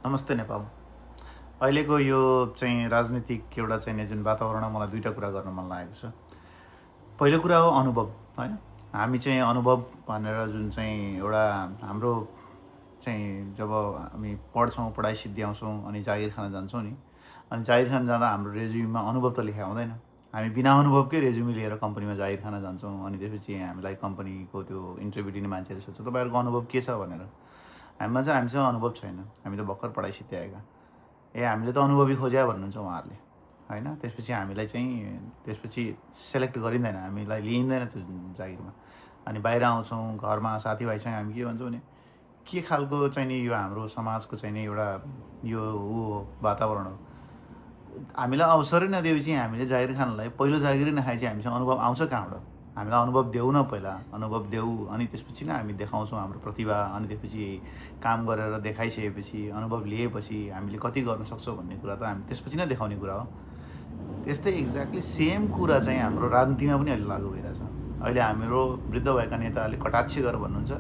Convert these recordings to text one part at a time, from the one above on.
नमस्ते नेपाल। अहिलेको यो चाहिँ राजनीतिक एउटा चाहिँ जुन वातावरण मलाई दुईवटा कुरा गर्न मन लागेको छ। पहिलो कुरा हो अनुभव, हैन? हामी चाहिँ अनुभव भनेर जुन चाहिँ एउटा हाम्रो चाहिँ जब हामी पढ्छौँ, पढाइ सिद्ध्याउँछौँ अनि जागिर खान जान्छौँ नि, अनि जागिर खान जाँदा हाम्रो रेज्युममा अनुभव त लेख्या हुँदैन। हामी बिना अनुभवकै रेज्युमे लिएर कम्पनीमा जागिर खान जान्छौँ अनि त्यसपछि हामीलाई कम्पनीको त्यो इन्टरभ्यू दिने मान्छेले सोध्छ तपाईँहरूको अनुभव के छ भनेर। हामीसँग अनुभव छैन, हामी त भर्खर पढाइ सिद्ध्याएका। हामीले त अनुभवी खोज्या भन्नुहुन्छ उहाँहरूले, हैन? त्यसपछि सेलेक्ट गरिँदैन, हामीलाई लिइँदैन त्यो जागिरमा। अनि बाहिर आउँछौँ, घरमा साथीभाइसँग हामी के भन्छौँ भने के खालको चाहिँ नि यो हाम्रो समाजको चाहिँ नि एउटा यो वातावरण हो। हामीलाई अवसरै नदिएपछि हामीले जागिर खानलाई पहिलो जागिरै नखाएपछि हामीसँग अनुभव आउँछ कहाँबाट? हामीलाई अनुभव देऊ न, पहिला अनुभव देऊ अनि त्यसपछि नै हामी देखाउँछौँ हाम्रो प्रतिभा। अनि त्यसपछि काम गरेर देखाइसकेपछि, अनुभव लिएपछि हामीले कति गर्न सक्छौँ भन्ने कुरा त हामी त्यसपछि नै देखाउने कुरा हो। त्यस्तै एक्ज्याक्टली सेम कुरा चाहिँ हाम्रो राजनीतिमा पनि अहिले लागु भइरहेछ। अहिले हाम्रो वृद्ध भएका नेताहरूले कटाक्ष गरेर भन्नुहुन्छ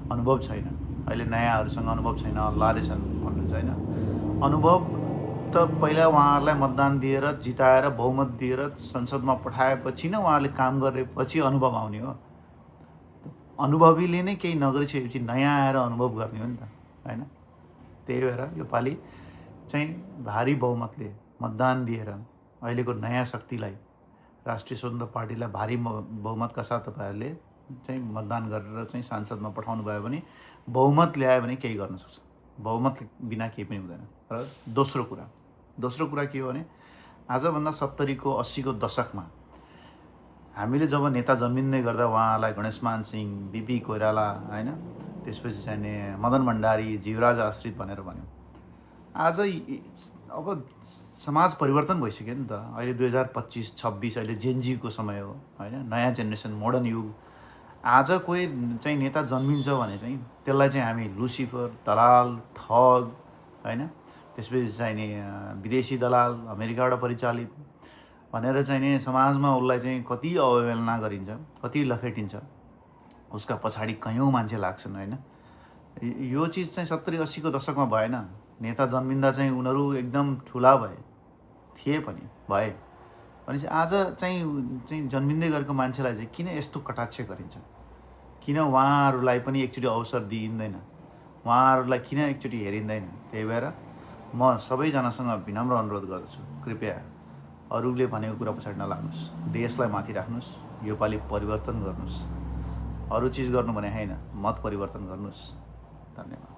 अनुभव छैन, अहिले नयाँहरूसँग अनुभव छैन, हल्लाले छन् भन्नुहुन्छ, होइन? अनुभव त पहिला उहाँहरूलाई मतदान दिएर जिताएर बहुमत दिएर संसदमा पठाएपछि नै उहाँहरूले काम गरेपछि अनुभव आउने हो। अनुभवीले नै केही नगरिसकेपछि नयाँ आएर अनुभव गर्ने हो नि त, होइन? त्यही भएर योपालि चाहिँ भारी बहुमतले मतदान दिएर अहिलेको नयाँ शक्तिलाई, राष्ट्रिय स्वतन्त्र पार्टीलाई भारी बहुमतका साथ तपाईँहरूले चाहिँ मतदान गरेर चाहिँ सांसदमा पठाउनु भयो भने, बहुमत ल्यायो भने केही गर्न सक्छ। बहुमत बिना केही पनि हुँदैन। र दोस्रो कुरा के हो भने आजभन्दा 70 को 80 को दशकमा हामीले जब नेता जन्मिँदै गर्दा उहाँलाई गणेशमान सिंह, बीपी कोइराला, होइन, त्यसपछि चाहिँ मदन भण्डारी, जीवराज आश्रित भनेर भन्यौँ। आज अब समाज परिवर्तन भइसक्यो नि त। अहिले 2025-26 अहिले जेनजीको समय हो, होइन? नयाँ जेनेरेसन, मोडर्न युग। आज कोही चाहिँ नेता जन्मिन्छ भने चाहिँ त्यसलाई चाहिँ हामी लुसिफर, दलाल, ठग, होइन, त्यसपछि चाहिँ नि विदेशी दलाल, अमेरिकाबाट परिचालित भनेर चाहिँ नि समाजमा उसलाई चाहिँ कति अवहेलना गरिन्छ, कति लखेटिन्छ। उसका पछाडि कयौँ मान्छे लाग्छन्, होइन? यो चिज चाहिँ 70-80 को दशकमा भएन। नेता जन्मिँदा चाहिँ उनीहरू एकदम ठुला थिए पनि भए भनेपछि आज चाहिँ जन्मिँदै गरेको मान्छेलाई चाहिँ किन यस्तो कटाक्ष गरिन्छ? किन उहाँहरूलाई पनि एकचोटि अवसर दिइँदैन? उहाँहरूलाई किन एकचोटि हेरिँदैन? त्यही भएर म सबैजनासँग विनम्र अनुरोध गर्दछु, कृपया अरूले भनेको कुरा पछाडि नलाग्नुहोस्, देशलाई माथि राख्नुहोस्, योपालि परिवर्तन गर्नुहोस्। अरू चिज गर्नु भने होइन, मत परिवर्तन गर्नुहोस्। धन्यवाद।